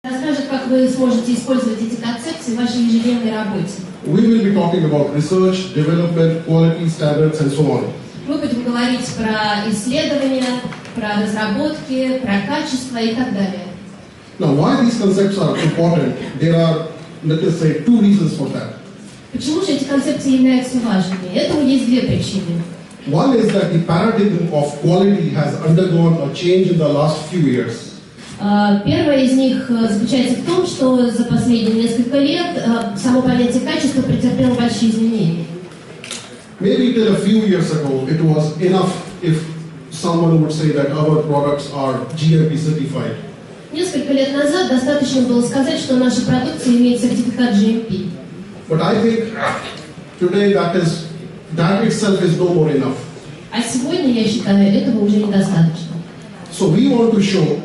Расскажет, как вы сможете использовать эти концепции в вашей ежедневной работе. We will be talking about research, development, quality standards, and so on. Мы будем говорить про исследования, про разработки, про качество и так далее. Now, why these concepts are important? There are, let us say, two reasons for that. Почему же эти концепции являются важными? Этому есть две причины. One is that the paradigm of quality has undergone a change in the last few years. Первое из них заключается в том, что за последние несколько лет само понятие качества претерпело большие изменения. Maybe till a few years ago, it was enough if someone would say that our products are GMP certified. Несколько лет назад достаточно было сказать, что наша продукция имеет сертификат GMP. But I think today that itself is no more enough. А сегодня, я считаю, этого уже недостаточно. So we want to show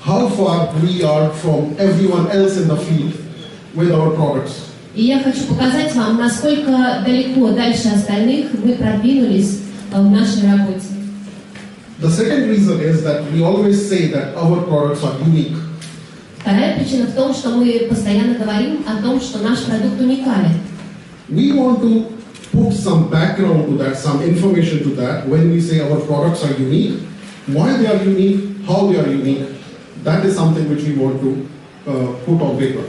how far we are from everyone else in the field with our products. И я хочу показать вам, насколько далеко дальше остальных мы продвинулись в нашей работе. The second reason is that we always say that our products are unique. Вторая причина в том, что мы постоянно говорим о том, что наш продукт уникален. We want to put some background to that, some information to that. When we say our products are unique, why they are unique, how they are unique, that is something which we want to put on paper.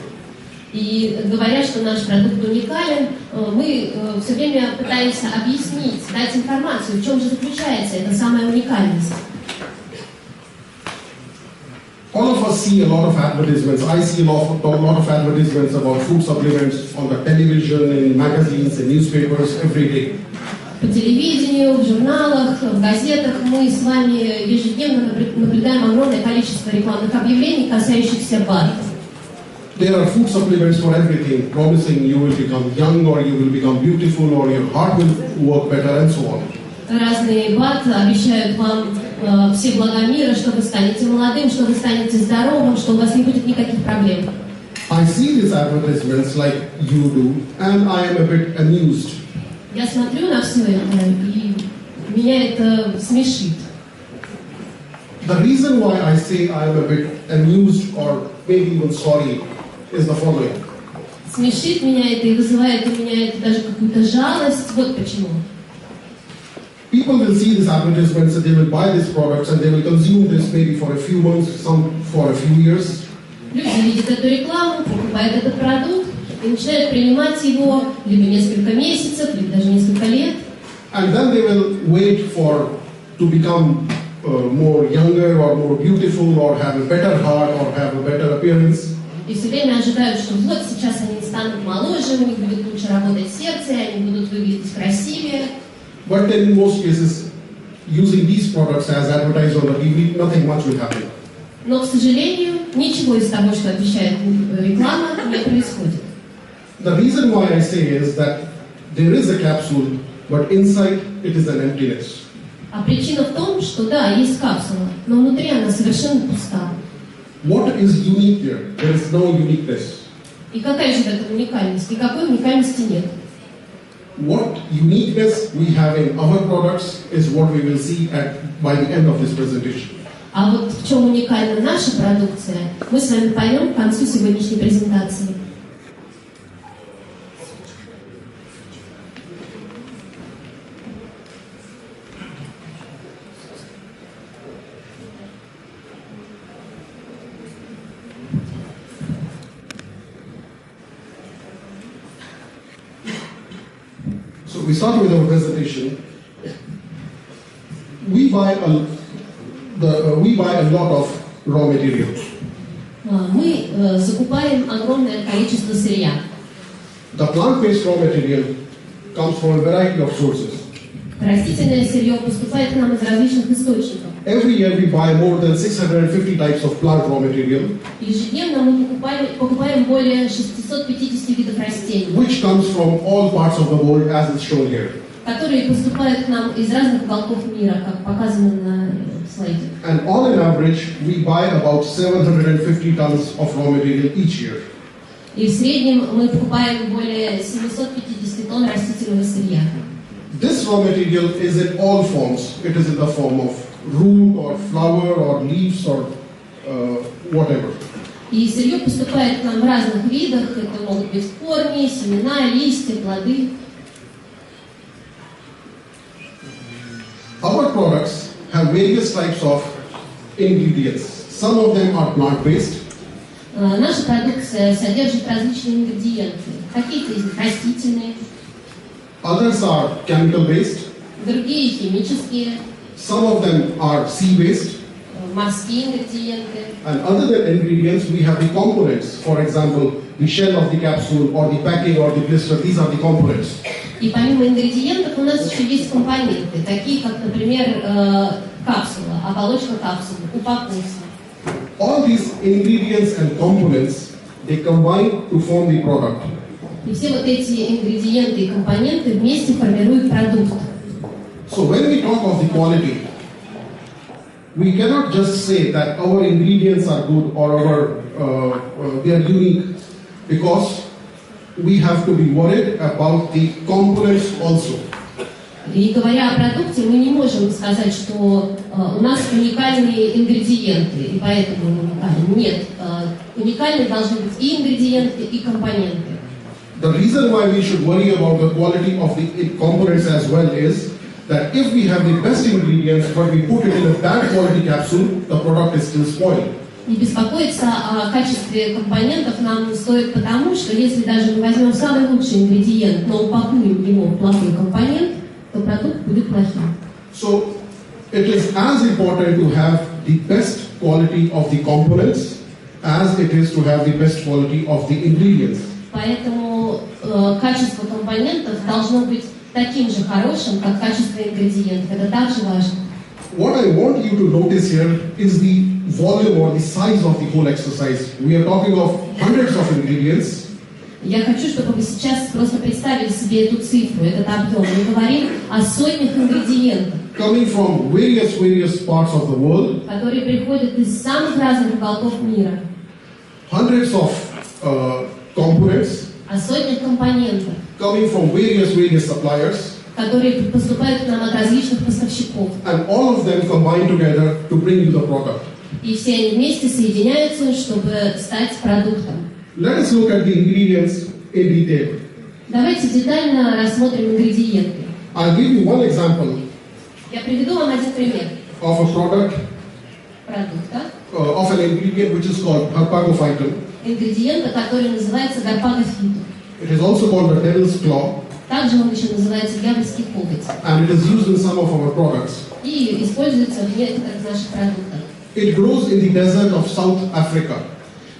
И говоря, что наш продукт уникален, мы все время пытаемся объяснить, дать информацию, в чем же заключается эта самая уникальность. All of us see a lot of advertisements. I see a lot of advertisements about food supplements on the television, in magazines, in newspapers every day. По телевидению, в журналах, в газетах мы с вами ежедневно наблюдаем огромное количество рекламных объявлений, касающихся БАД. There are food supplements for everything, promising you will become young or you will become beautiful or your heart will work better and so on. Разные БАД обещают вам все блага мира, что вы станете молодым, что вы станете здоровым, что у вас не будет никаких проблем. I see these advertisements like you do and I am a bit amused. Я смотрю на все это, и меня это смешит. The reason why I say I am a bit amused or maybe even sorry is the following. Смешит меня это и вызывает у меня это даже какую-то жалость. Вот почему. People will see these advertisements and they will buy these products and they will consume this maybe for a few months, some for a few years. Люди видят эту рекламу, покупают этот продукт и начинают принимать его либо несколько месяцев, либо даже несколько лет. And then they will wait to become more younger or more beautiful or have a better heart or have a better appearance. И все время ожидают, что вот сейчас они станут моложе, у них будет лучше работать сердце, они будут выглядеть красивее. But then in most cases, using these products as advertised on the TV, nothing much will happen. Но, к сожалению, ничего из того, что обещает реклама, не происходит. The reason why I say is that there is a capsule, but inside it is an emptiness. А причина в том, что да, есть капсула, но внутри она совершенно пуста. What is unique there? There is no uniqueness. И какая же это уникальность? Никакой уникальности нет. What uniqueness we have in our products is what we will see by the end of this presentation. А вот в чем уникальна наша продукция, мы с вами поймем к концу сегодняшней презентации. So we start with our presentation. We buy a lot of raw materials. Мы закупаем огромное количество сырья. The plant-based raw material comes from a variety of sources. Растительное сырье поступает к нам из различных источников. Every year we buy more than 650 types of plant raw material. Ежедневно мы покупаем более 650 видов растений, Which comes from all parts of the world, as is shown here. которые поступают к нам из разных уголков мира, как показано на слайде. And on an average, we buy about 750 tons of raw material each year. И в среднем мы покупаем более 750 тонн растительного сырья. This raw material is in all forms. It is in the form of root or flower or leaves or whatever. И сырье поступает к нам в разных видах. Это могут быть корни, семена, листья, плоды. Our products have various types of ingredients. Some of them are plant-based. Наша продукция содержит различные ингредиенты. Какие-то из них растительные, Others are chemical-based. другие химические, Some of them are sea-based. морские ингредиенты. And other than ingredients, we have the components. For example, the shell of the capsule or the packing or the blister, these are the components. И помимо ингредиентов у нас еще есть компоненты, такие как, например, капсула, оболочка капсулы, упаковка. All these ingredients and components, they combine to form the product. И все вот эти ингредиенты и компоненты вместе формируют продукт. So when we talk of the quality, we cannot just say that our ingredients are good or they are unique, because we have to be worried about the components also. И говоря о продукте, мы не можем сказать, что у нас уникальные ингредиенты, и поэтому он уникален. Нет, уникальны должны быть и ингредиенты, и компоненты. The reason why we should worry about the quality of the components as well is that if we have the best ingredients but we put it in a bad quality capsule, the product is still spoiled. И беспокоиться о качестве компонентов нам стоит потому, что если даже мы возьмем самый лучший ингредиент, но упакуем его в плохой компонент, то продукт будет плохим. So it is as important to have the best quality of the components as it is to have the best quality of the ingredients. Поэтому качество компонентов должно быть таким же хорошим, как качество ингредиентов. Это также важно. What I want you to notice here is the volume or the size of the whole exercise. We are talking of hundreds of ingredients. Я хочу, чтобы вы сейчас просто представили себе эту цифру, этот объем. Мы говорим о сотнях ингредиентов, Coming from various parts of the world, которые приходят из самых разных уголков мира, hundreds of components о сотнях компонентов, coming from various suppliers, которые поступают к нам от различных поставщиков. and all of them combine together to bring you the product. И все они вместе соединяются, чтобы стать продуктом. Let us look at the ingredients in detail. Давайте детально рассмотрим ингредиенты. I'll give you one example Я приведу вам один пример of a product, продукта, of an ingredient which is called harpagophyton. ингредиента, который называется гарпагофитум. It is also called the devil's claw, Также он еще называется дьявольский коготь. and it is used in some of our products. И используется в некоторых наших продуктах. It grows in the desert of South Africa.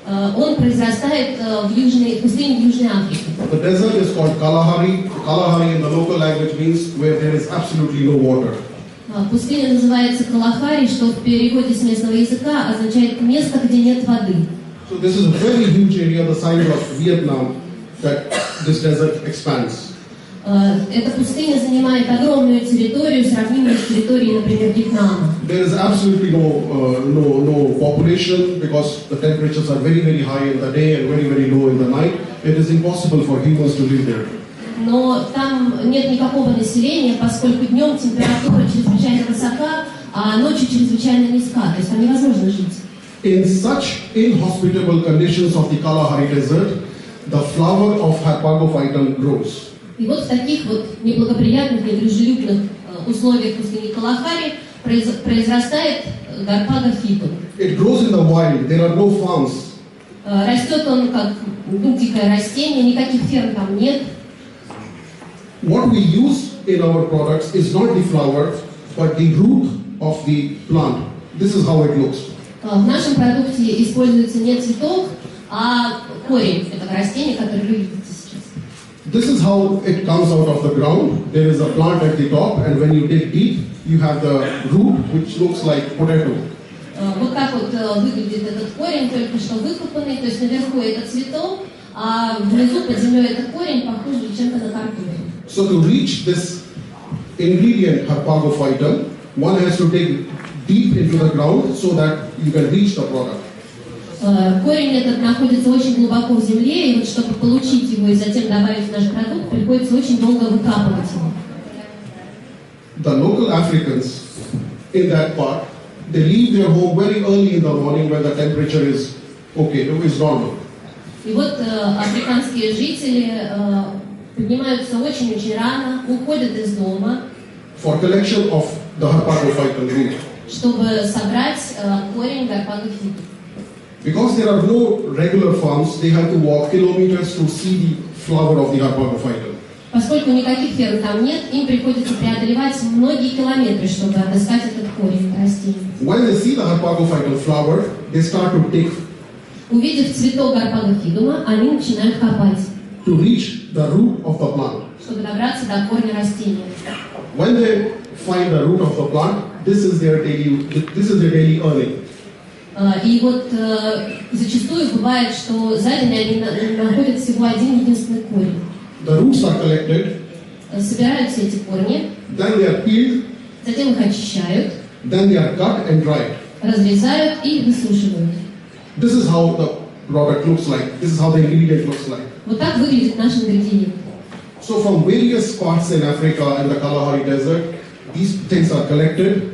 Он произрастает в пустыне в Южной Африке. The desert is called Kalahari. Kalahari in the local language means where there is absolutely no water. Пустыня называется Калахари, что в переводе с местного языка означает место, где нет воды. So this is a very huge area, the size of Vietnam, that this desert expands. Эта пустыня занимает огромную территорию, сравнимую с территорией, например, Вьетнама. There is absolutely no population because the temperatures are very high in the day and very low in the night. It is impossible for humans to live there. Но там нет никакого населения, поскольку днем температура чрезвычайно высока, а ночью чрезвычайно низка, то есть там невозможно жить. In such inhospitable conditions of the Kalahari desert, the flower of Harpagophyton grows. И вот в таких вот неблагоприятных, недружелюбных условиях пустыни Калахари произрастает гарпагофитум. It grows in the wild. There are no farms. Растет он как дикое растение, никаких ферм там нет. What we use in our products is not the flower, but the root of the plant. This is how it looks. В нашем продукте используется не цветок, а корень этого растения, который вы видите сейчас. This is how it comes out of the ground. There is a plant at the top, and when you dig deep, you have the root, which looks like potato. Вот так вот выглядит этот корень, только что выкопанный, то есть наверху это цветок, а внизу под землей этот корень похож чем-то на картофель. So to reach this ingredient, Harpagophyton, one has to dig deep into the ground so that you can reach the product. Корень этот находится очень глубоко в земле, и вот чтобы получить его и затем добавить в наш продукт, приходится очень долго выкапывать его. The local Africans in that part, they leave their home very early in the morning when the temperature is Okay, no, it's normal. И вот африканские жители поднимаются очень-очень рано, уходят из дома, For collection of the Harpagophyton root. чтобы собрать корень гарпагофиты. Because there are no regular farms, they have to walk kilometers to see the flower of the Harpagophyton. Поскольку никаких ферм там нет, им приходится преодолевать многие километры, чтобы отыскать этот корень растения. When they see the Harpagophyton flower, they start to dig Увидев цветок гарпагофидума, они начинают копать, to reach the root of the plant. чтобы добраться до корня растения. When they find the root of the plant, this is their daily earning. И вот зачастую бывает, что за день они находят всего один единственный корень. The roots are collected, Собираются эти корни, then they are peeled, затем их очищают, then they are cut and dried. разрезают и высушивают. This is how the product looks like. This is how the ingredient looks like. Вот так выглядит наш ингредиент. So from various spots in Africa, in the Kalahari desert, these things are collected.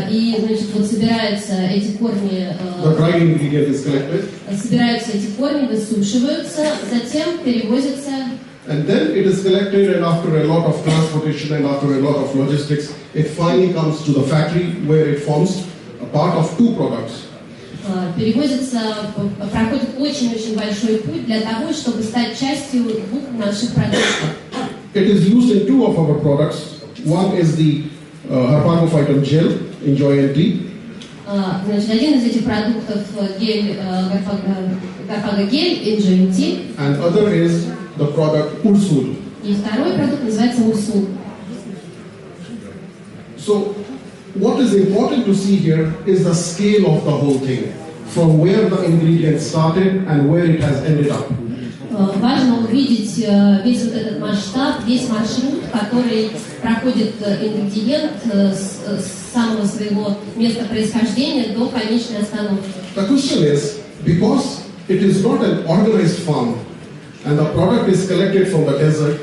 И, значит, вот собираются эти корни, The dried ingredient is collected. собираются эти корни, высушиваются, затем перевозятся. And then it is collected, and after a lot of transportation and after a lot of logistics, it finally comes to the factory where it forms a part of two products. Перевозится, проходит очень-очень большой путь для того, чтобы стать частью двух наших продуктов. It is used in two of our products. One is the Harpagophyton gel, Enjoy and Tea. Значит, один из этих продуктов гель, гарпагогель, Enjoy Tea. And other is the product Ursul. И второй продукт называется Урсул. So, what is important to see here is the scale of the whole thing, from where the ingredient started and where it has ended up. Важно увидеть весь вот этот масштаб, весь маршрут, который проходит ингредиент с самого своего места происхождения до конечной остановки. The question is, because it is not an organized farm and the product is collected from the desert,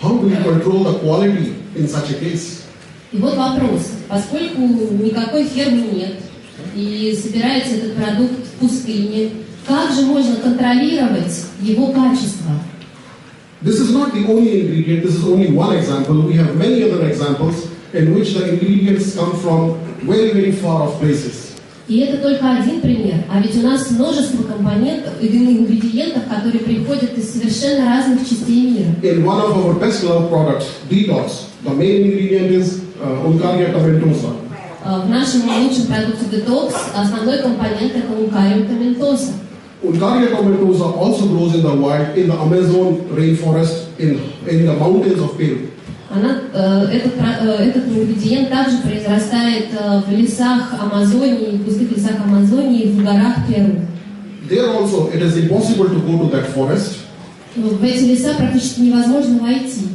how do you control the quality in such a case? И вот вопрос. Поскольку никакой фермы нет, и собирается этот продукт в пустыне, как же можно контролировать его качество? This is not the only ingredient, this is only one example. We have many other examples in which the ingredients come from very, very far off places. И это только один пример, а ведь у нас множество компонентов, ингредиентов, которые приходят из совершенно разных частей мира. In one of our best loved products, Detox, the main ingredient is Uncaria tomentosa. В нашем лучшем продукте Detox основной компонент это Uncaria tomentosa. Uncaria tomentosa also grows in the wild, in the Amazon rainforest, in the mountains of Peru. Этот ингредиент также произрастает в лесах Амазонии, в густых лесах Амазонии, в горах Перу. There also, it is impossible to go to that forest. В эти леса практически невозможно войти.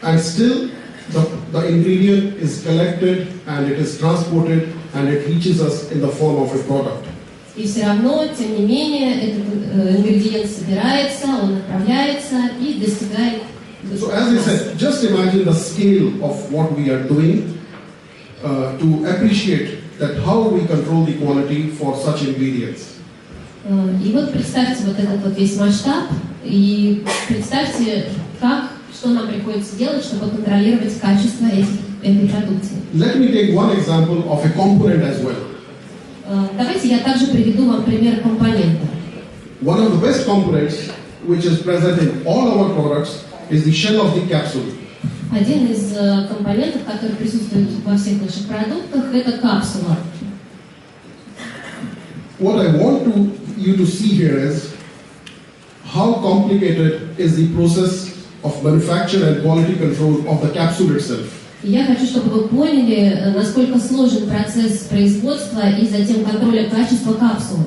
And still, the ingredient is collected and it is transported and it reaches us in the form of a product. И все равно, тем не менее, этот ингредиент собирается, он отправляется и достигает. So as I said, just imagine the scale of what we are doing to appreciate that how we control the quality for such ingredients. И вот представьте вот этот вот весь масштаб, и представьте, что нам приходится делать, чтобы контролировать качество этой продукции. Let me take one example of a component as well. Давайте я также приведу вам пример компонента. One of the best components which is present in all our products is the shell of the capsule. Один из компонентов, который присутствует во всех наших продуктах, это капсула. What I want you to see here is how complicated is the process of manufacture and quality control of the capsule itself. Я хочу, чтобы вы поняли, насколько сложен процесс производства и затем контроля качества капсулы.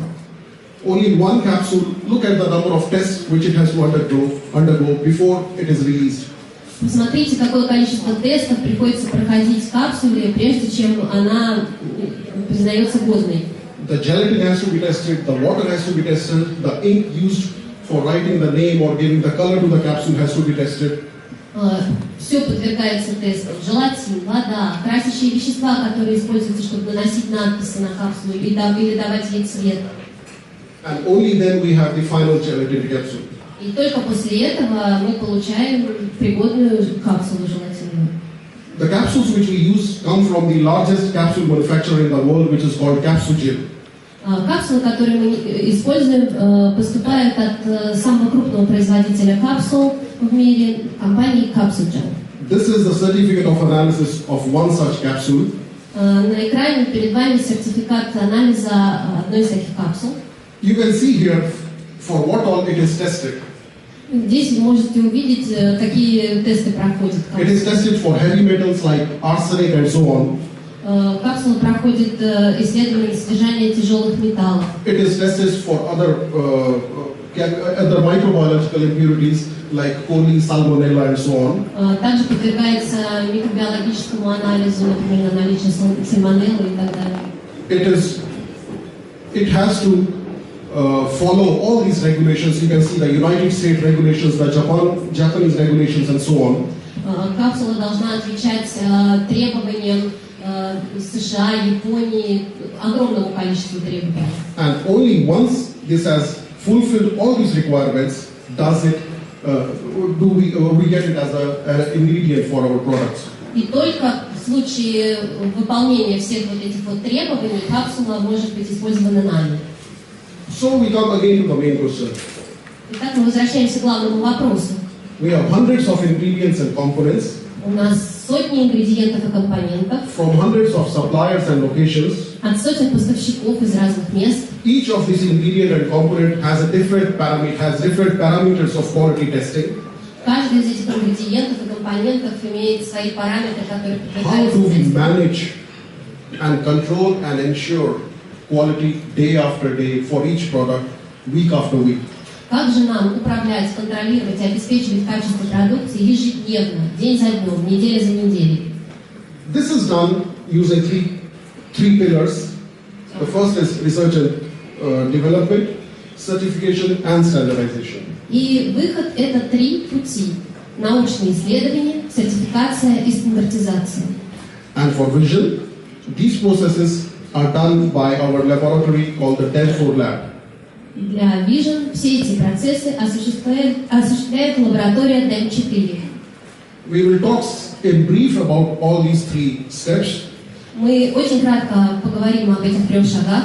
Only one capsule, look at the number of tests which it has to undergo before it is released. Посмотрите, какое количество тестов приходится проходить капсуле, прежде чем она признается годной. The gelatin has to be tested, the water has to be tested, the ink used for writing the name or giving the color to the capsule has to be tested. Все подвергается тестам. Желатин, вода, красящие вещества, которые используются, чтобы наносить надписи на капсулу или давать ей цвет. And only then we have the final gelatin capsule. И только после этого мы получаем пригодную капсулу желатиновую. The capsules which we use come from the largest capsule manufacturer in the world, which is called Capsugel. Капсулы, которые мы используем, поступают от самого крупного производителя капсул в мире, компании Capsugel. This is the certificate of analysis of one such capsule. На экране перед вами сертификат анализа одной из таких капсул. You can see here for what all it is tested. Здесь вы можете увидеть, какие тесты проходят. It is tested for heavy metals like arsenic and so on. Капсула проходит исследование содержания тяжелых металлов. It is tested for other microbiological impurities like coli, salmonella and so on. Также подвергается микробиологическому анализу, например, на наличие сальмонеллы и так далее. It has to follow all these regulations. You can see the United States regulations, the Japanese regulations and so on. Капсула должна отвечать требованиям США, Японии, огромному количеству требований. And only once this has fulfilled all these requirements, does it do we get it as an ingredient for our products. И только в случае выполнения всех вот этих вот требований капсула может быть использована нами. So we come again to the main question. Итак, мы возвращаемся к главному вопросу. We have hundreds of ingredients and components. У нас сотни ингредиентов и компонентов. From hundreds of suppliers and locations. От сотен поставщиков из разных мест. Each of these ingredient and component has different parameters of quality testing. Каждый из этих ингредиентов и компонентов имеет свои параметры, которые How подвергаются do we тесту. manage and control and ensure quality day after day for each product, week after week? Как же нам управлять, контролировать и обеспечивать качество продукции ежедневно, день за днем, неделя за неделей? This is done using three pillars. The first is research and development, certification and standardization. И выход – это три пути. Научные исследования, сертификация и стандартизация. And for vision, these processes are done by our laboratory called the Delfor Lab. Для Vision все эти процессы осуществляет лаборатория DEM4. We will talk in brief about all these three steps. Мы очень кратко поговорим об этих трех шагах.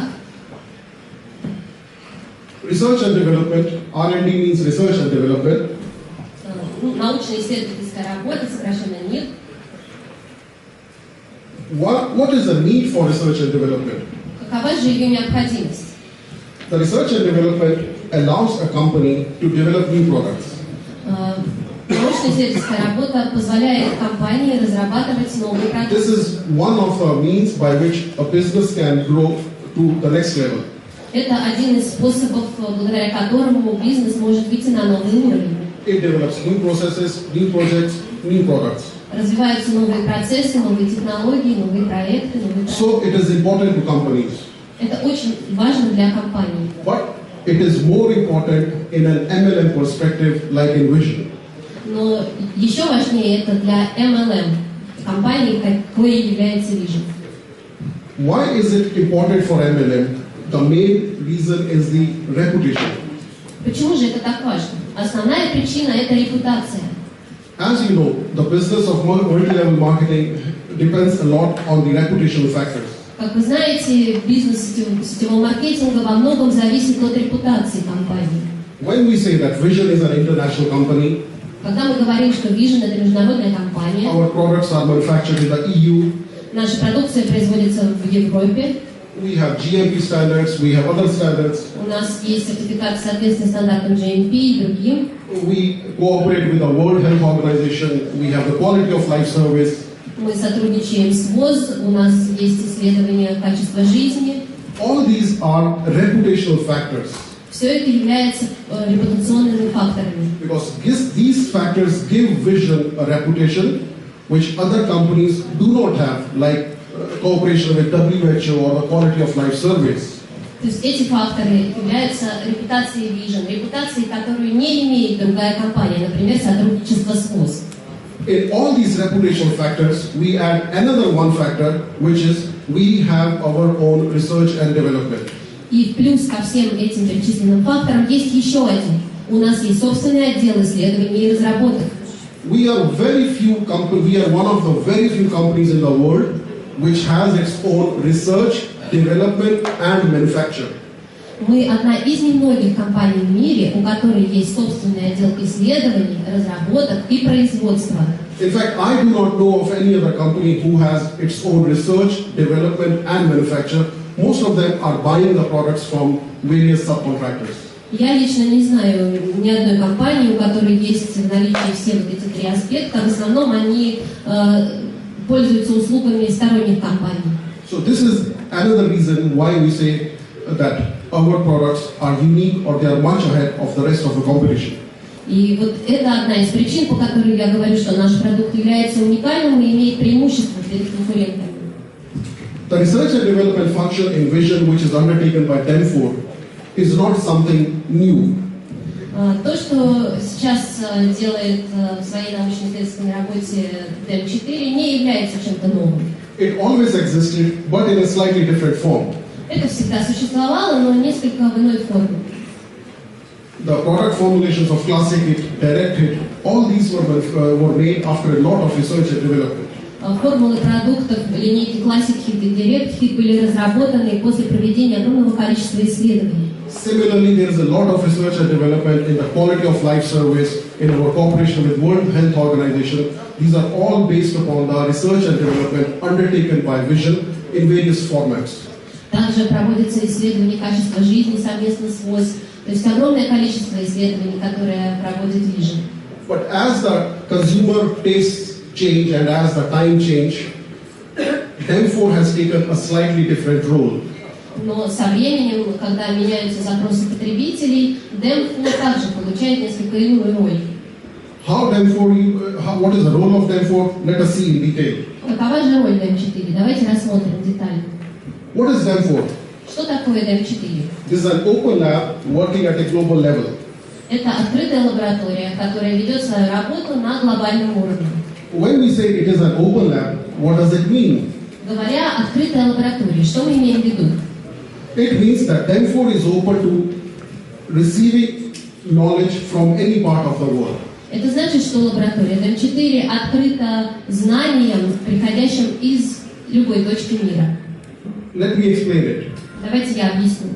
Research and development, R&D means research and development. Научно-исследовательская работа, сокращенно НИР. What is the need for research and development? Какова же ее необходимость? The research and development allows a company to develop new products. Научно-исследовательская работа позволяет компании разрабатывать новые продукты. This is one of the means by which a business can grow to the next level. Это один из способов, благодаря которому бизнес может выйти на новый уровень. It develops new processes, new projects, new products. Развиваются новые процессы, новые технологии, новые проекты, новые продукты. So it is important to companies. Это очень важно для компаний. But it is more important in an MLM perspective, like in Vision. Но еще важнее это для MLM компаний, какой является Vision. Why is it important for MLM? The main reason is the reputation. Почему же это так важно? Основная причина – это репутация. As you know, the business of multi-level marketing depends a lot on the reputational factors. Как вы знаете, бизнес сетевого маркетинга во многом зависит от репутации компании. When we say that Vision is an international company, Когда мы говорим, что Vision – это международная компания, our products are manufactured in the EU, наша продукция производится в Европе, we have GMP standards, we have other standards, у нас есть сертификат соответствия стандартам GMP и другим, we cooperate with the World Health Organization, we have the quality of life service. мы сотрудничаем с ВОЗ, у нас есть исследования качества жизни. All these are reputational factors. Все это является репутационными факторами. Because these factors give Vision a reputation which other companies do not have, like cooperation with WHO or the quality of life service. То есть эти факторы являются репутацией Vision, репутацией, которую не имеет другая компания, например, сотрудничество с ВОЗ. in all these reputational factors, we add another one factor, which is we have our own research and development. И в плюс ко всем этим перечисленным факторам есть еще один. У нас есть собственный отдел исследований и разработок. We are one of the very few companies in the world which has its own research, development and manufacture. Мы одна из немногих компаний в мире, у которой есть собственный отдел исследований, разработок и производства. In fact, I do not know of any other company who has its own research, development and manufacture. Most of them are buying the products from various subcontractors. Я лично не знаю ни одной компании, у которой есть в наличии все вот эти три аспекта. В основном они пользуются услугами сторонних компаний. So this is another reason why we say that our products are unique or they are much ahead of the rest of the competition. И вот это одна из причин, по которой я говорю, что наш продукт является уникальным и имеет преимущество перед конкурентами. The research and development function in vision, which is undertaken by DEM4, is not something new. То, что сейчас делает в своей научно-исследовательской работе DEM4, не является чем-то новым. It always existed, but in a slightly different form. Это всегда существовало, но несколько в иной форме. The product formulations of Classic Hit, Direct Hit, all these were made after a lot of research and development. Формулы продуктов линейки Classic Hit и Direct Hit были разработаны после проведения огромного количества исследований. Similarly, there is a lot of research and development in the quality of life surveys in our cooperation with World Health Organization. These are all based upon the research and development undertaken by Vision in various formats. Также проводятся исследования качества жизни совместно с ВОЗ. То есть огромное количество исследований, которые проводит Vision. But as the consumer tastes change and as the time change, DEM4 has taken a slightly different role. Но со временем, когда меняются запросы потребителей, DEM4 также получает несколько иную роль. What is the role of DEM4? Let us see in detail. Какова же роль DEM4? Давайте рассмотрим детально. What is DEM4? Что такое DEM4? This is an open lab working at a global level. Это открытая лаборатория, которая ведет свою работу на глобальном уровне. When we say it is an open lab, what does it mean? Говоря открытая лаборатория, что мы имеем в виду? It means that DEM4 is open to receiving knowledge from any part of the world. Это значит, что лаборатория DEM4 открыта знаниям, приходящим из любой точки мира. Let me explain it. Давайте я объясню.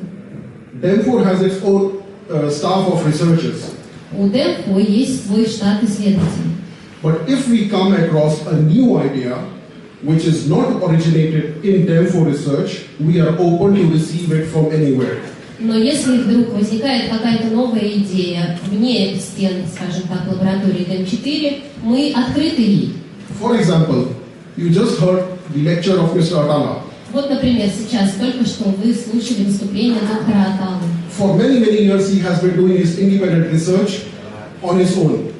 DEM4 has its own staff of researchers. У DEM4 есть свой штат исследователей. But if we come across a new idea, which is not originated in DEM4 research, we are open to receive it from anywhere. Но если вдруг возникает какая-то новая идея вне стен, скажем так, лаборатории DEM4, мы открыты ей. For example, you just heard the lecture of Mr. Atala. Вот, например, сейчас только что вы слушали выступление доктора Аталы. For many years he has been doing his independent research on his own.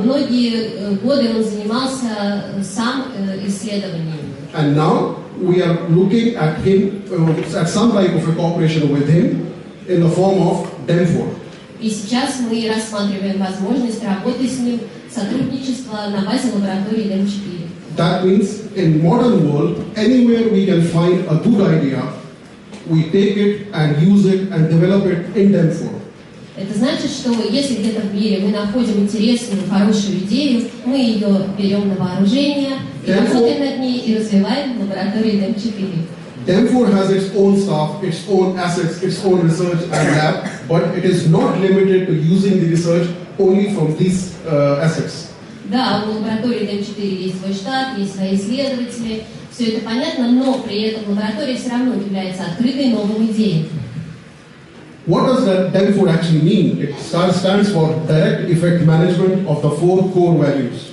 Многие годы он занимался сам исследованиями. And now we are looking at him, at some type of a cooperation with him in the form of DEM4. И сейчас мы рассматриваем возможность работы с ним, сотрудничества на базе лаборатории DEM4. That means in modern world, anywhere we can find a good idea, we take it and use it and develop it in DEM4. Это значит, что если где-то в мире мы находим интересную, хорошую идею, мы ее берем на вооружение, и работаем над ней и развиваем в лаборатории DEM4. DEM4 has its own staff, its own assets, its own research and lab, but it is not limited to using the research only from these assets. Да, у лаборатории DEM4 есть свой штат, есть свои исследователи, все это понятно, но при этом лаборатория все равно является открытой новым идеям. What does that DEM4 actually mean? It stands for Direct Effect Management of the 4 core values.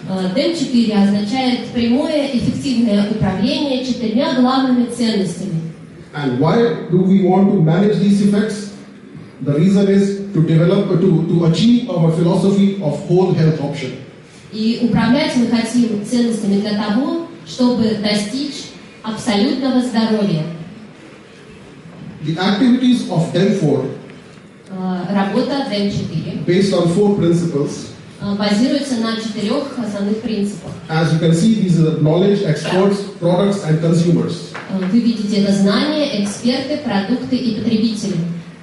DEM4 означает прямое эффективное управление 4 главными ценностями. And why do we want to manage these effects? The reason is to achieve our philosophy of whole health option. И управлять мы хотим ценностями для того, чтобы достичь абсолютного здоровья. The activities of DEM4, работа DEM4, based on 4 principles, базируется на 4 основных принципах. As you can see, these are knowledge, experts, products, and consumers. Вы видите, это знания, эксперты, продукты и потребители.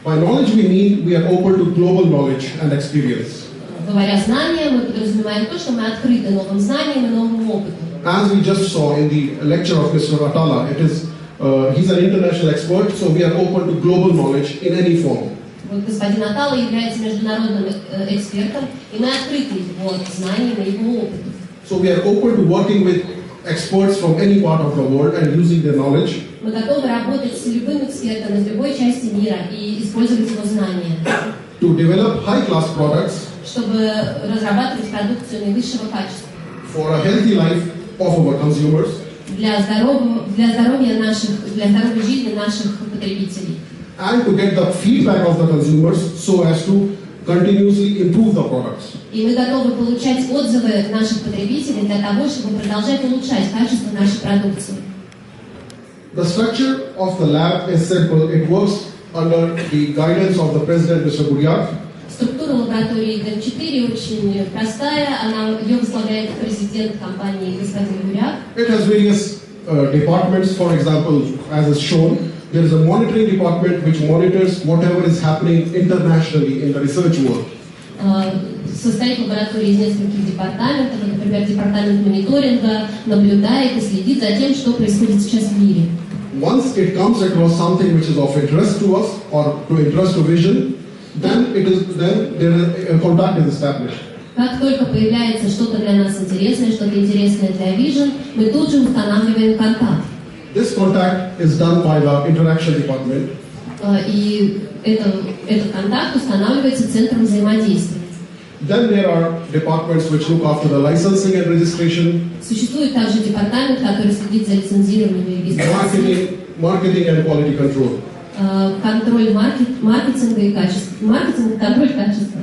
By knowledge we mean we are open to global knowledge and experience. Говоря знания, мы подразумеваем то, что мы открыты новым знаниям и новому опыту. As we just saw in the lecture of Mr. Atala, he's an international expert, so we are open to global knowledge in any form. Вот господин Атала является международным экспертом, и мы открыты его знаниям и его опыту. So we are open to working with experts from any part of the world and using their knowledge. Мы готовы работать с любым экспертом из любой части мира и использовать его знания. To develop high-class products. Чтобы разрабатывать продукцию наивысшего качества. For a healthy life of our consumers. Для здоровья жизни наших потребителей. And to get the feedback of the consumers so as to continuously improve the products. И мы готовы получать отзывы наших потребителей для того, чтобы продолжать улучшать качество нашей продукции. The structure of the lab is simple. It works under the guidance of the president, Mr. Guriat. Структура лаборатории ДМ4 очень простая. Ее возглавляет президент компании господин Гурят. It has various departments. For example, as is shown, there is a monitoring department which monitors whatever is happening internationally in the research world. Состоит лаборатория из нескольких департаментов. Например, департамент мониторинга наблюдает и следит за тем, что происходит сейчас в мире. Once it comes across something which is of interest to us or to interest to vision, then a contact is established. Как только появляется что-то для нас интересное, что-то интересное для Vision, мы тут же устанавливаем контакт. This contact is done by the interaction department. И этот контакт устанавливается центром взаимодействия. Then there are departments which look after the licensing and registration. Существует также департамент, который следит за лицензированием и регистрацией. Marketing and quality control. Контроль маркетинга и качества. Маркетинг, контроль качества.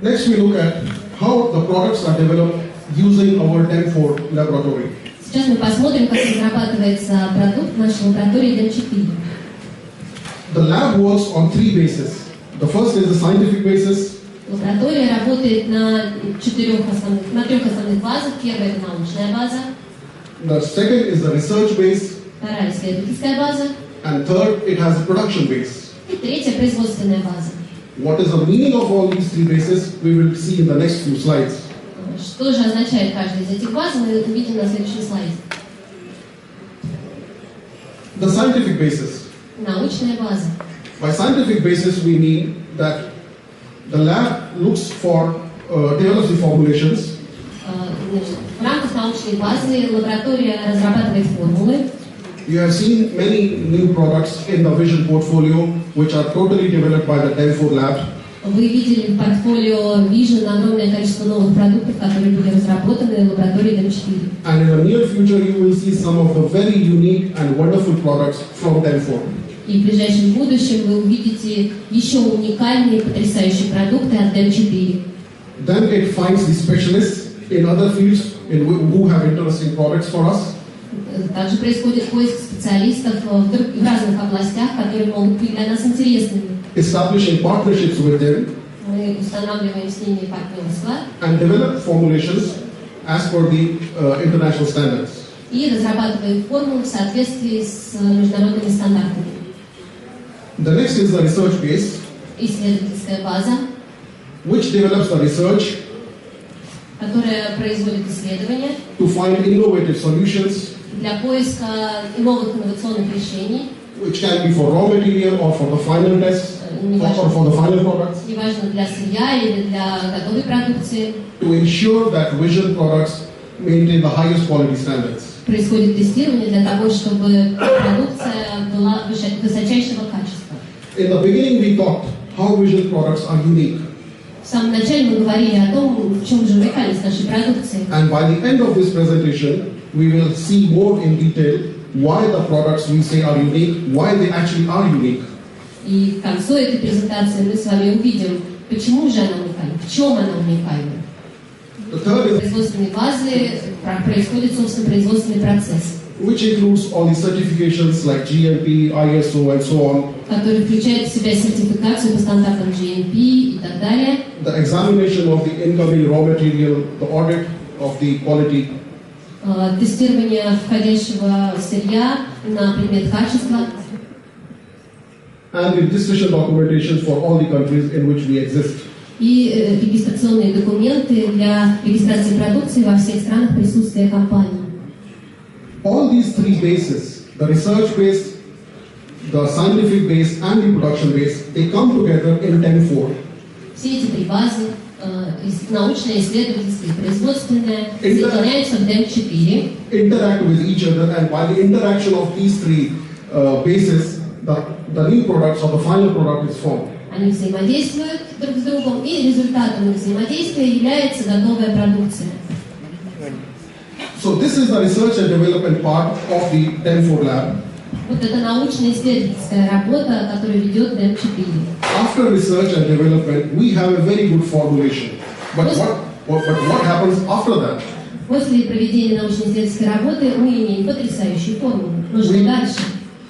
Next we look at how the products are developed using our DEM4 laboratory. Сейчас мы посмотрим, как разрабатывается продукт в нашей лаборатории DEM4. The lab works on 3 bases. The first is the scientific basis. Лаборатория работает на 3 основных базах. Первая – это научная база. The second is the research base. Вторая – исследовательская база. And third, it has a production base. И третья – производственная база. What is the meaning of all these 3 bases, we will see in the next few slides. Что же означает каждая из этих баз, мы увидим на следующем слайде. The scientific basis. Научная база. By scientific basis, we mean that the lab looks for develops the formulations. В рамках научной базы лаборатория разрабатывает формулы. You have seen many new products in the Vision portfolio, which are totally developed by the DEM4 lab. Вы видели в портфолио Vision огромное количество новых продуктов, которые были разработаны в лаборатории DEM4. And in the near future, you will see some of the very unique and wonderful products from DEM4. И в ближайшем будущем вы увидите еще уникальные, потрясающие продукты от DEM4. Then it finds the specialists in other fields who have interesting products for us. Также происходит поиск специалистов в разных областях, которые могут быть для нас интересными. Establishing partnerships with them. Мы устанавливаем с ними партнерства. And develop formulations as per the international standards. И разрабатываем формулы в соответствии с международными стандартами. The next is the research base. Исследовательская база, which develops the research. Которая производит исследования. To find innovative solutions. Для поиска новых инновационных решений. Which can be for raw material or for the final test. Or for the final products. Неважно для сырья или для готовой продукции. To ensure that Vision products maintain the highest quality standards. Происходит тестирование для того, чтобы продукция была высочайшего качества. In the beginning, we talked how Vision products are unique. В самом начале мы говорили о том, в чем же уникальность нашей продукции. And by the end of this presentation, we will see more in detail why the products we say are unique, why they actually are unique. И к концу этой презентации мы с вами увидим, почему же она уникальна, в чем она уникальна. В производственной базе происходит, собственно, производственный процесс. which includes all the certifications like GMP, ISO, and so on. Который включает в себя сертификацию по стандартам GMP и так далее. The examination of the incoming raw material, the audit of the quality. Тестирование входящего сырья на предмет качества. And the registration documentation for all the countries in which we exist. И регистрационные документы для регистрации продукции во всех странах присутствия компании. All these three bases, the research base, the scientific base, and the production base, they come together in 10-4. Все эти три базы, научная, исследовательская и производственная, соединяются в DEM4. Interact with each other, and by the interaction of these three bases, the new products or the final product is formed. Они взаимодействуют друг с другом, и результатом их взаимодействия является готовая продукция. So this is the research and development part of the 10-4 lab. Вот это научно-исследовательская работа, которую ведет DEM4. After research and development, we have a very good formulation. But what happens after that? После проведения научно-исследовательской работы мы имеем потрясающую формулу. Но что дальше?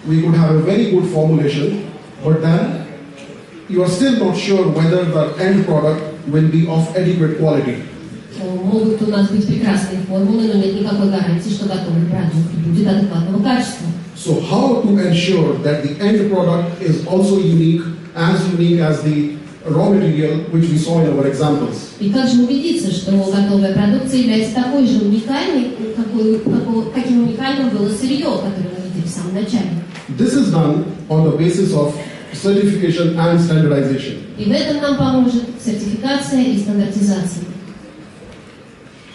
We could have a very good formulation, but then you are still not sure whether the end product will be of adequate quality. Могут у нас быть прекрасные формулы, но нет никакой гарантии, что готовый продукт будет адекватного качества. So how to ensure that the end product is also unique as the raw material which we saw in our examples? И как же убедиться, что готовая продукция является такой же уникальной, каким уникальным было сырье, которое мы видели в самом начале? This is done on the basis of certification and standardization. И в этом нам поможет сертификация и стандартизация.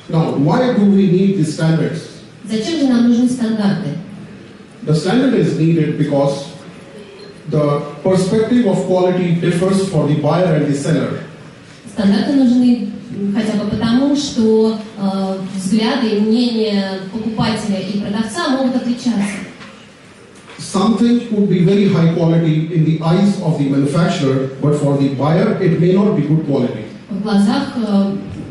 Now, why do we need these standards? Зачем же нам нужны стандарты? The standard is needed because the perspective of quality differs for the buyer and the seller. Стандарты нужны хотя бы потому, что взгляды и мнения покупателя и продавца могут отличаться. Something could be very high quality in the eyes of the manufacturer, but for the buyer it may not be good quality. В глазах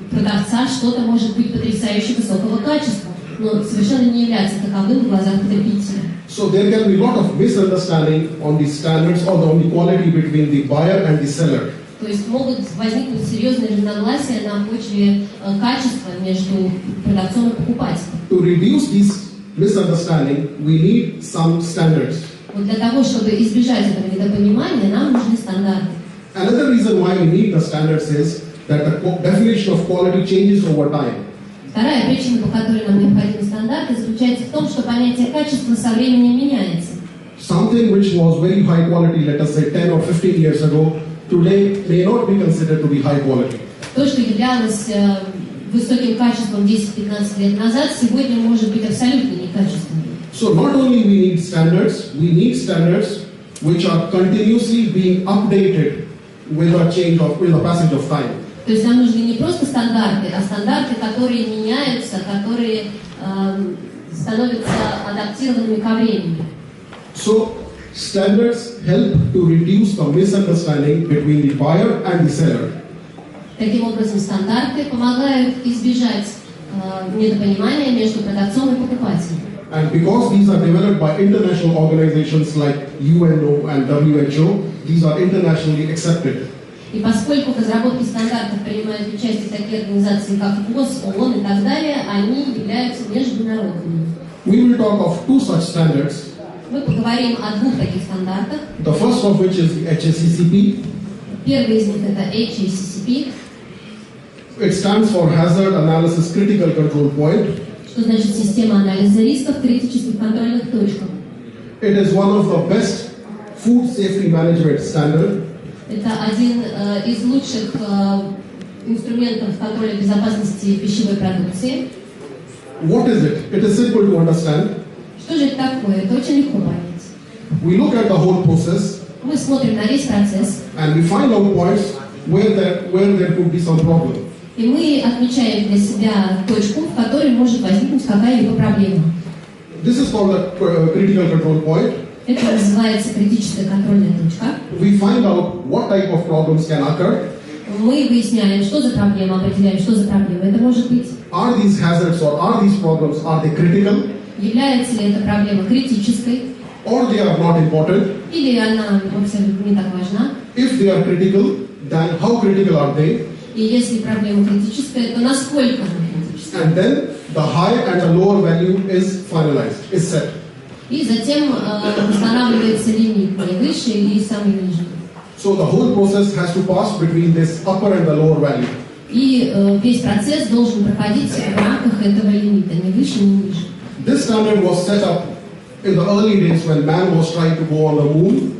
продавца что-то может быть потрясающе высокого качества, но совершенно не является таковым в глазах потребителя. So there can be a lot of misunderstanding on the standards or on the quality between the buyer and the seller. То есть могут возникнуть серьезные разногласия на почве качества между продавцом и покупателем. To reduce this misunderstanding, we need some standards. Вот для того, чтобы избежать этого недопонимания, нам нужны стандарты. Another reason why we need the standards is that the definition of quality changes over time. Вторая причина, по которой нам необходимы стандарты, заключается в том, что понятие качества со временем меняется. Something which was very high quality, let us say 10 or 15 years ago, today may not be considered to be high quality. То, что являлось высоким качеством 10-15 лет назад, сегодня может быть абсолютно некачественным. So not only we need standards which are continuously being updated with the passage of time. То есть нам нужны не просто стандарты, а стандарты, которые меняются, которые становятся адаптированными ко времени. So standards help to reduce the misunderstanding between the buyer and the seller. Таким образом, стандарты помогают избежать недопонимания между продавцом и покупателем. And because these are developed by international organizations like UNO and WHO, these are internationally accepted. И поскольку в разработке стандартов принимают участие такие организации, как ВОЗ, ООН и так далее, они являются международными. We will talk of two such standards. Мы поговорим о двух таких стандартах. The first of which is the HACCP. Первый из них это HACCP. It stands for Hazard Analysis Critical Control Point. Что значит система анализа рисков в критических контрольных точках. It is one of the best food safety management standard. Это один из лучших инструментов контроля безопасности пищевой продукции. What is it? It is simple to understand. Что же это такое? Это очень легко понять. We look at the whole process. Мы смотрим на весь процесс. And we find out points where there could be some problem. И мы отмечаем для себя точку, в которой может возникнуть какая-либо проблема. This is called the critical control point. Это называется критическая контрольная точка. We find out what type of problems can occur. Мы выясняем, что за проблема, определяем, что за проблема это может быть. Are these hazards or are these problems, are they critical? является ли эта проблема критической, or they are not important. или она абсолютно не так важна. If they are critical, then how critical are they? И если проблема критическая, то насколько она критическая? And then the high and the lower value is finalized, is set. И затем устанавливается лимит наивысший и самый нижний. So the whole process has to pass between this upper and the lower value. И весь процесс должен проходить в рамках этого лимита, ни выше, ни ниже. This standard was set up in the early days when man was trying to go on the moon.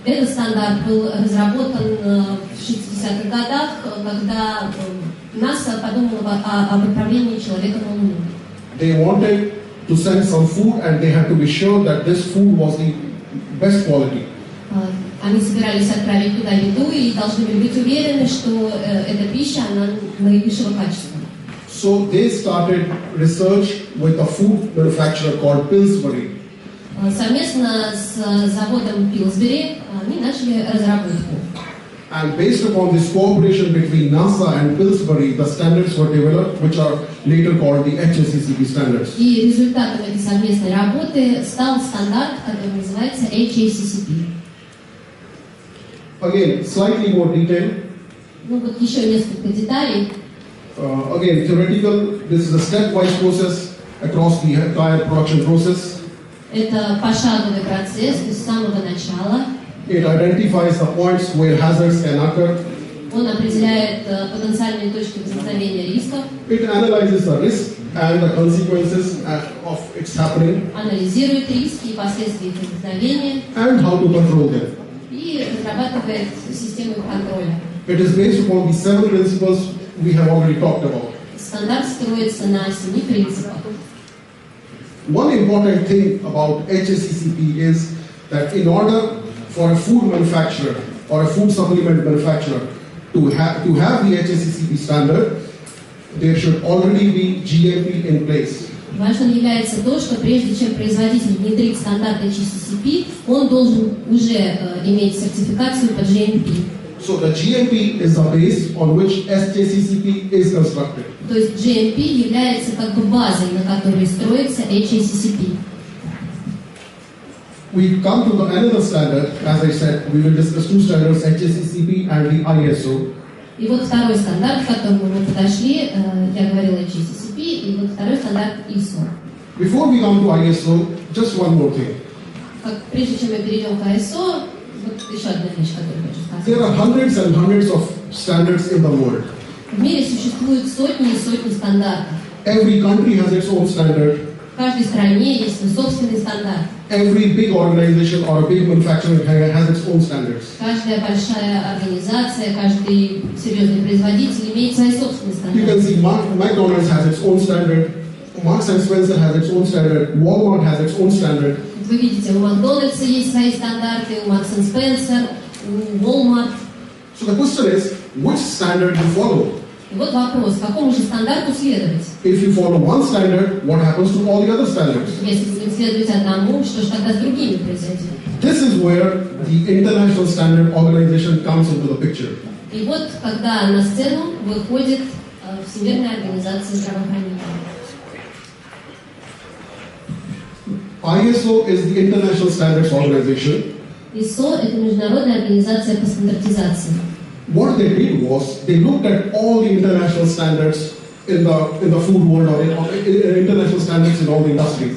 Этот стандарт был разработан в 60-х годах, когда НАСА подумала об отправлении человека на Луну. They wanted to send some food and they had to be sure that this food was the best quality. Они собирались отправить туда еду и должны были быть уверены, что эта пища, она наивысшего качества. So they started research with a food manufacturer called Pillsbury. Совместно с заводом Пилсбери они начали разработку. And based upon this cooperation between NASA and Pillsbury, the standards were developed, which are later called the HACCP standards. И результатом этой совместной работы стал стандарт, который называется HACCP. Again, slightly more detail. Ну вот еще несколько деталей. Again, theoretical, this is a stepwise process across the entire production process. Это пошаговый процесс, то есть с самого начала. It identifies the points where hazards can occur. Он определяет потенциальные точки возникновения рисков. It analyzes the risk and the consequences of its happening. Анализирует риски и последствия их возникновения. And how to control them. И разрабатывает систему контроля. It is based upon the 7 principles we have already talked about. Стандарт строится на 7 принципах. One important thing about HACCP is that in order for a food manufacturer or a food supplement manufacturer to have the HACCP standard, there should already be GMP in place. Важным является то, что прежде чем производитель внедрит стандарт HACCP, он должен уже иметь сертификацию по GMP. So the GMP is the base on which HACCP is constructed. То есть GMP является как бы базой, на которой строится HACCP. We come to another standard. As I said, we will discuss 2 standards, HACCP and the ISO. И вот второй стандарт, к которому мы подошли, я говорила HACCP, и вот второй стандарт ISO. Before we come to ISO, just one more thing. Прежде чем мы перейдем к ISO, вот еще одна вещь, которую хочу сказать. There are hundreds and hundreds of standards in the world. В мире существуют сотни и сотни стандартов. Every country has its own standard. В каждой стране есть свой собственный стандарт. Every big organization or a big manufacturer has its own standards. Каждая большая организация, каждый серьезный производитель имеет свои собственные You can стандарты. see McDonald's has its own standard, Marks and Spencer has its own standard, Walmart has its own standard. Вы видите, у Макдональдса есть свои стандарты, у Marks and Spencer, у Walmart. So the question is, which standard you follow? И вот вопрос, какому же стандарту следовать? If you follow one standard, what happens to all the other standards? Если будем следовать одному, что же тогда с другими произойдет? This is where the International Standard Organization comes into the picture. И вот когда на сцену выходит Всемирная организация здравоохранения. ISO is the International Standards Organization. ISO – это международная организация по стандартизации. What they did was they looked at all the international standards in the food world or in international standards in all the industries.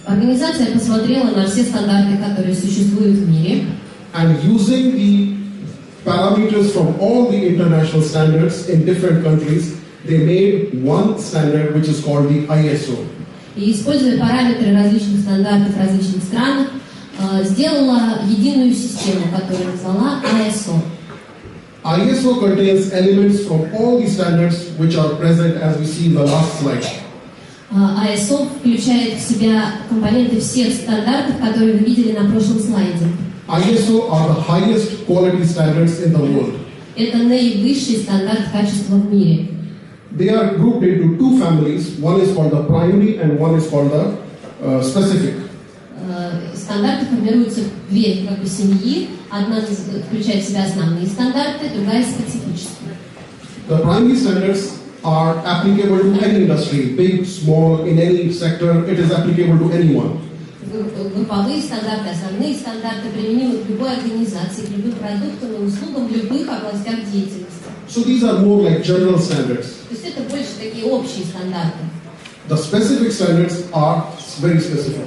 Организация посмотрела на все стандарты, которые существуют в мире. And using the parameters from all the international standards in different countries, they made one standard which is called the ISO. И используя параметры различных стандартов в различных странах, сделала единую систему, которую назвала ISO. ISO contains elements from all the standards which are present as we see in the last slide. ISO включает в себя компоненты всех стандартов, которые вы видели на прошлом слайде. ISO are the highest quality standards in the world. Это наивысший стандарт качества в мире. They are grouped into 2 families. One is called the primary and one is called the specific. Стандарты формируются в 2 как бы семьи. Одна включает в себя основные стандарты, другая специфические. The primary standards are applicable to any industry, big, small, in any sector, it is applicable to anyone. Групповые стандарты, основные стандарты применимы к любой организации, к любым продуктам и услугам в любых областях деятельности. So these are more like general standards. То есть это больше такие общие стандарты. The specific standards are very specific.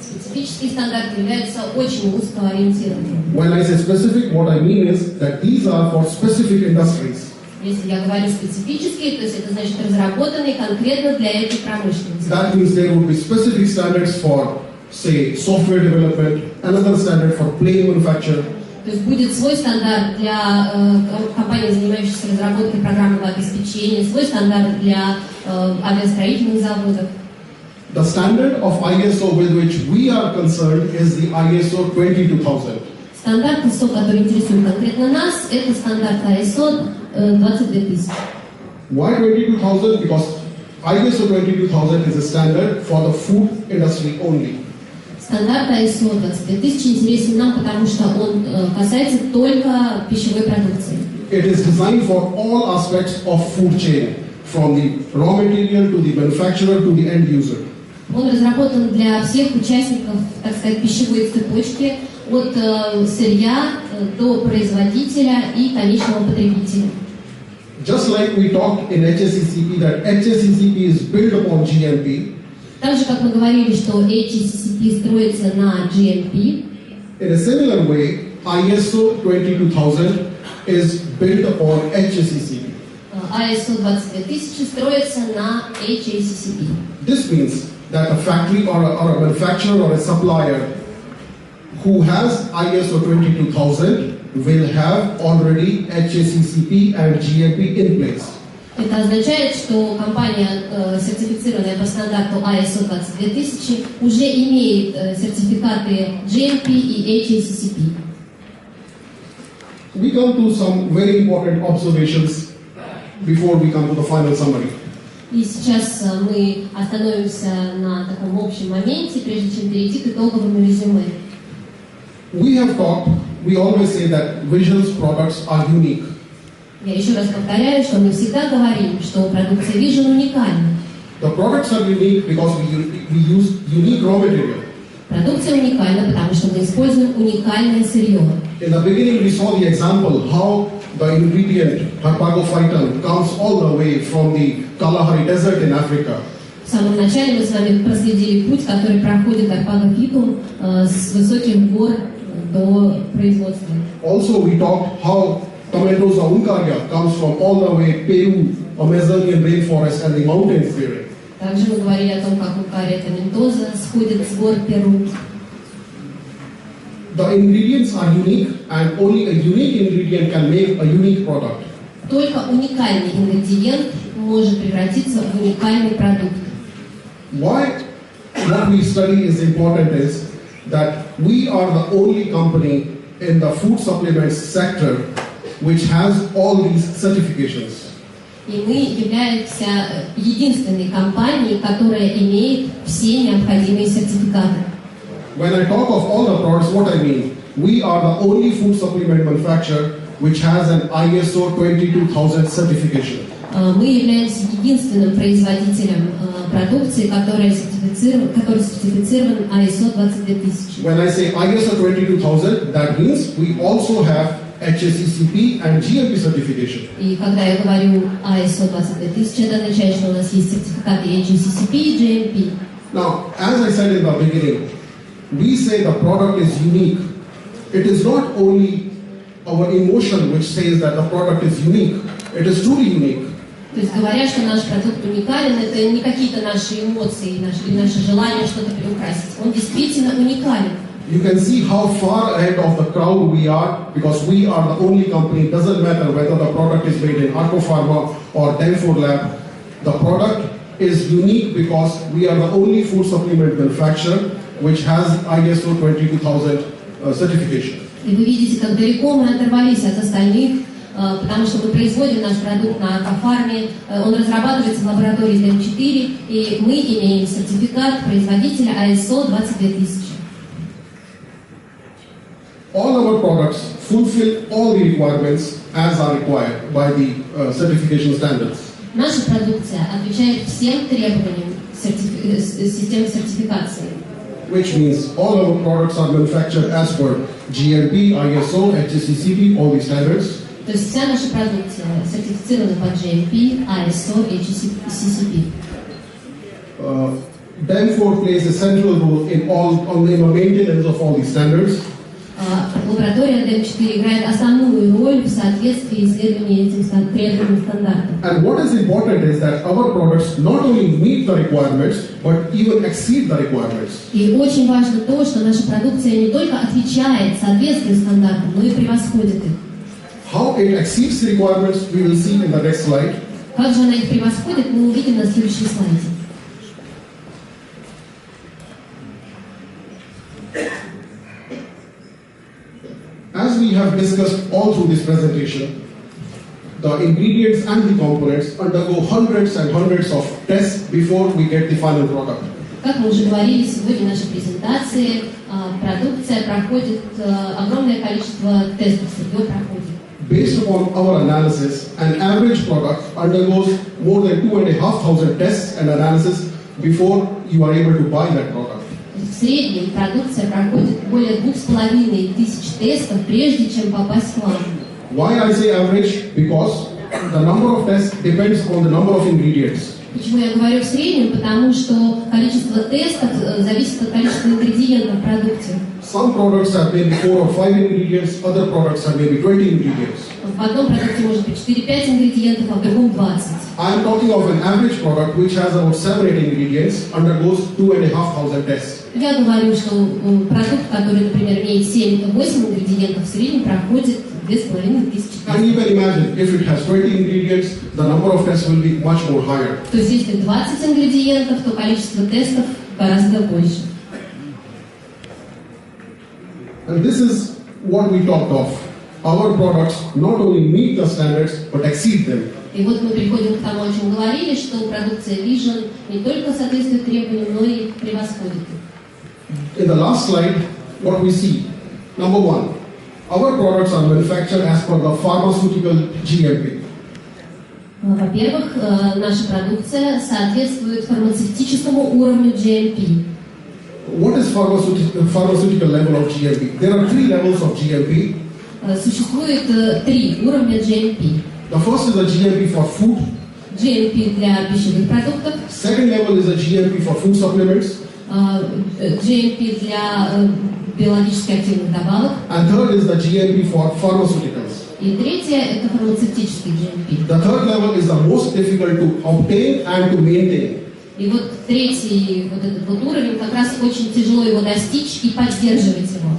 Специфические стандарты являются очень узкоориентированными. When I say specific, what I mean is that these are for specific industries. Если я говорю специфические, то есть это значит разработанные конкретно для этой промышленности. That means there would be specific standards for, say, software development, another standard for plane manufacture. То есть будет свой стандарт для компании, занимающейся разработкой программного обеспечения, свой стандарт для авиастроительных заводов. The standard of ISO with which we are concerned is the ISO 22000. Стандарт ISO, который интересует конкретно нас, это стандарт ISO 22000. Why 22000? Because ISO 22000 is a standard for the food industry only. Стандарт ISO 22000 интересен нам, потому что он касается только пищевой продукции. It is designed for all aspects of food chain, from the raw material to the manufacturer to the end user. Он разработан для всех участников, так сказать, пищевой цепочки, от сырья до производителя и конечного потребителя. Just like we talked in HACCP that HACCP is built upon GMP. Так же, как мы говорили, что HACCP строится на GMP. In a similar way, ISO 22000 is built upon HACCP. ISO 22000 строится на HACCP. This means that a factory or a manufacturer or a supplier who has ISO 22000 will have already HACCP and GMP in place. Это означает, что компания, сертифицированная по стандарту ISO 22000, уже имеет сертификаты GMP и HACCP. We come to some very important observations before we come to the final summary. И сейчас мы остановимся на таком общем моменте, прежде чем перейти к итоговому резюме. We have talked, we always say that Vision's products are unique. Я еще раз повторяю, что мы всегда говорим, что продукция Vision уникальна. The products are unique because we use unique raw material. Продукция уникальна, потому что мы используем уникальное сырье. In the beginning, we saw the example how the ingredient harpagophyton comes all the way from the Kalahari Desert in Africa. В самом начале мы с вами проследили путь, который проходит арпагофитум с высоких гор до производства. Also, we talked how Tomentosa uncaria comes from all the way Peru, Amazonian rainforest and the mountains there. Также мы говорили о том, как ункария томентоза сходит с гор Перу. The ingredients are unique, and only a unique ingredient can make a unique product. Только уникальный ингредиент может превратиться в уникальный продукт. Why what we study is important is that we are the only company in the food supplements sector which has all these certifications. И мы являемся единственной компанией, которая имеет все необходимые сертификаты. When I talk of all the products, what I mean, we are the only food supplement manufacturer which has an ISO 22000 certification. Мы являемся единственным производителем продукции, который сертифицирован ISO 22000. When I say ISO 22000, that means we also have HACCP and GMP certification. И когда я говорю ISO 22000, это означает, что у нас есть сертификаты HACCP и GMP. Now, as I said in the beginning, we say the product is unique. It is not only our emotion which says that the product is unique. It is truly unique. То есть говоря, что наш продукт уникален, это не какие-то наши эмоции, наши желания что-то приукрасить. Он действительно уникален. You can see how far ahead of the crowd we are because we are the only company. It doesn't matter whether the product is made in Arco Pharma or Denfood Lab. The product is unique because we are the only food supplement manufacturer which has ISO 22000 certification. И вы видите, как далеко мы оторвались от остальных, потому что мы производим наш продукт на Аркофарме, он разрабатывается в лаборатории ДМ4, и мы имеем сертификат производителя ISO 22000. All our products fulfill all the requirements as are required by the certification standards. Наша продукция отвечает всем требованиям системы сертификации. Which means all our products are manufactured as per GMP, ISO, HACCP, all these standards. То есть вся наша продукция сертифицирована по GMP, ISO и HACCP. DEM4 plays a central role in the maintenance of all these standards. Лаборатория DEM4 играет основную роль в соответствии исследований этим требованиям стандартов. And what is important is that our products not only meet the requirements, but even exceed the requirements. И очень важно то, что наша продукция не только отвечает соответствию стандартам, но и превосходит их. How it exceeds the requirements, we will see in the next slide. Как же она их превосходит, мы увидим на следующем слайде. As we have discussed all through this presentation, the ingredients and the components undergo hundreds and hundreds of tests before we get the final product. Как мы уже говорили сегодня в нашей презентации, продукция проходит огромное количество тестов, сырье проходит. Based upon our analysis, an average product undergoes more than 2,500 tests and analysis before you are able to buy that product. В среднем продукция проходит более 2500 тестов, прежде чем попасть в план. Why I say average? Because the number of tests depends on the number of ingredients. Почему я говорю в среднем? Потому что количество тестов зависит от количества ингредиентов в продукте. Some products have maybe 4 or 5 ingredients, other products have maybe 20 ingredients. В одном продукте может быть 4-5 ингредиентов, а в другом 20. I am talking of an average product which has about 7-8 ingredients, undergoes 2,500 tests. Я говорю, что продукт, который, например, имеет 7-8 ингредиентов, в среднем проходит 2500 тестов. And you can imagine, if it has 20 ingredients, the number of tests will be much more higher. То есть, если 20 ингредиентов, то количество тестов гораздо больше. And this is what we talked of. Our products not only meet the standards, but exceed them. И вот мы переходим к тому, о чем говорили, что продукция Vision не только соответствует требованиям, но и превосходит их. In the last slide, what we see. Number one, our products are manufactured as per the pharmaceutical GMP. Во-первых, наша продукция соответствует фармацевтическому уровню GMP. What is pharmaceutical level of GMP? There are 3 levels of GMP. Существует 3 уровня GMP. The first is a GMP for food. GMP для пищевых продуктов. Second level is a GMP for food supplements. GMP для биологически активных добавок. And third is the GMP for pharmaceuticals. И третье – это фармацевтический GMP. The third level is the most difficult to obtain and to maintain. И вот третий вот этот вот уровень, как раз очень тяжело его достичь и поддерживать его.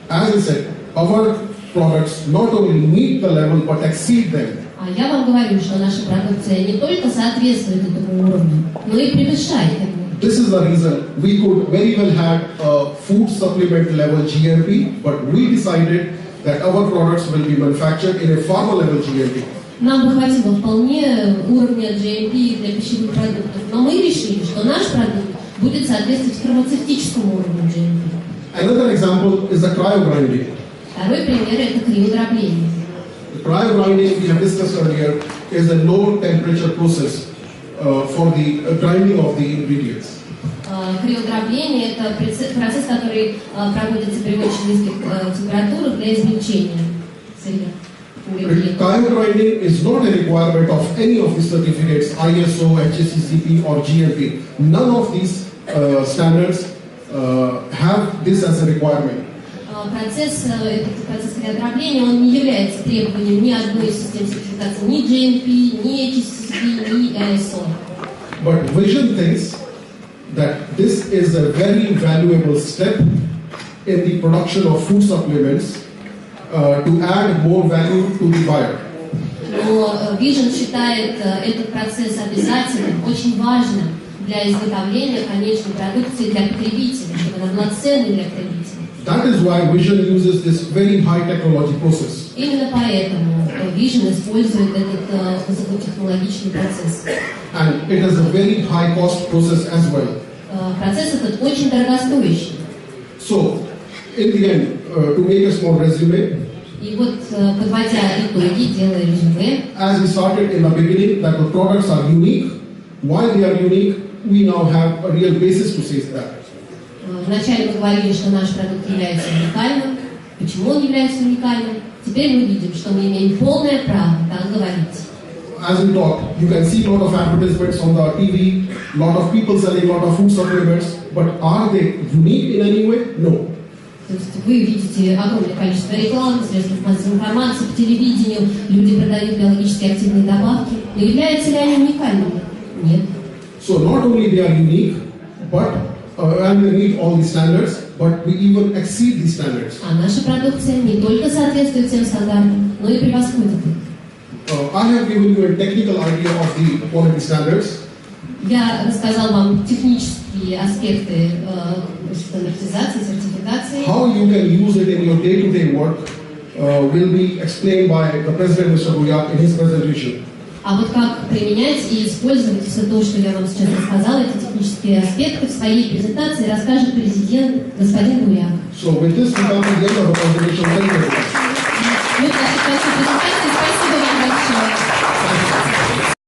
As I said, our products not only meet the level but exceed them. А я вам говорю, что наша продукция не только соответствует этому уровню, но и превышает его. This is the reason we could very well have a food supplement level GMP, but we decided that our products will be manufactured in a pharma level GMP. Нам бы хватило вполне уровня GMP для пищевых продуктов, но мы решили, что наш продукт будет соответствовать фармацевтическому уровню GMP. Another example is the cryo-grinding. Второй пример – это криодробление. The cryo-grinding we have discussed earlier is a low temperature process for the grinding of the ingredients. Криодробление – это процесс, который проводится при очень низких температурах для измельчения сырья. Cryo-grinding is not a requirement of any of the certificates, ISO, HACCP or GMP. None of these standards have this as a requirement. Этот процесс криодробления, он не является требованием ни одной из систем сертификации, ни GMP, ни HACCP, ни ISO. But Vision thinks that this is a very valuable step in the production of food supplements to add more value to the buyer. Но Vision считает этот процесс обязательным, очень важным для изготовления конечной продукции для потребителя, чтобы она была ценной для потребителя. That is why Vision uses this very high technology process. Именно поэтому Vision использует этот высокотехнологичный процесс. And it is a very high cost process as well. Процесс этот очень дорогостоящий. So, in the end, to make a small resume, И И вот, подводя итоги, делая резюме, as we started in the beginning, that the products are unique. Why they are unique, we now have a real basis to say that. вначале мы говорили, что наш продукт является уникальным. Почему он является уникальным? Теперь мы видим, что мы имеем полное право так говорить. As we talk, you can see a lot of advertisements on the TV, lot of people selling a lot of food supplements, but are they unique in any way? No. То есть вы видите огромное количество рекламы, средств массовой информации, по телевидению, люди продают биологически активные добавки. Но являются ли они уникальными? Нет. So not only they are unique, but and they meet all the standards, but we even exceed the standards. А наша продукция не только соответствует всем стандартам, но и превосходит их. I have given you a technical idea of the quality standards. Я рассказал вам технические аспекты стандартизации, сертификации. How you can use it in your day-to-day work will be explained by the President Mr. Goyak in his presentation. А вот как применять и использовать все то, что я вам сейчас рассказала, эти технические аспекты в своей презентации расскажет президент господин Гояк. So with this, we come to the end of the presentation. Thank you. Мы, значит, в конце презентации